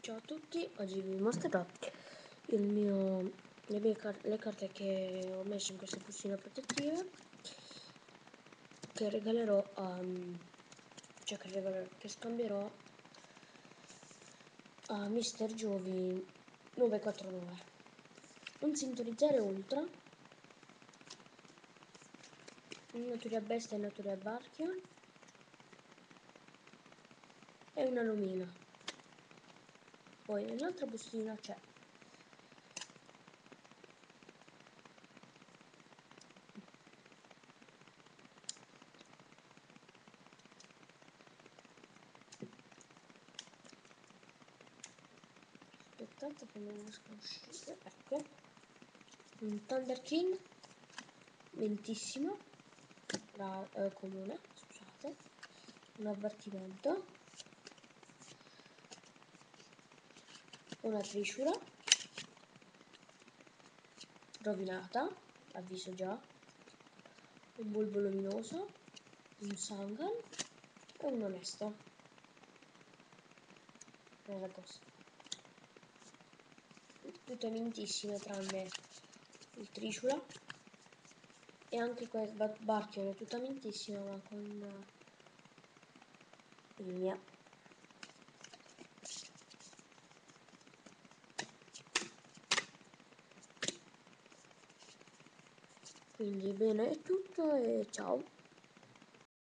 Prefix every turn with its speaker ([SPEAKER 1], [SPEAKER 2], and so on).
[SPEAKER 1] Ciao a tutti, oggi vi mostrerò le carte che ho messo in questa bustina protettiva che regalerò che scambierò a Mister Giovi 949. Un sintonizzare ultra, un Naturia Bestia e Naturia Barchia e una Lumina. Poi nell'altra bustina c'è aspettate che non riesco a uscire, ecco, un Thunder King lentissimo, comune, scusate, un avvertimento, una Trishula rovinata, avviso già, un Bulbo luminoso, un Sangan e un Onesto nella posta. Tutte mintissime tranne il Trishula e anche questa Barchion è tutta mintissima ma con linea. Quindi bene è tutto e ciao.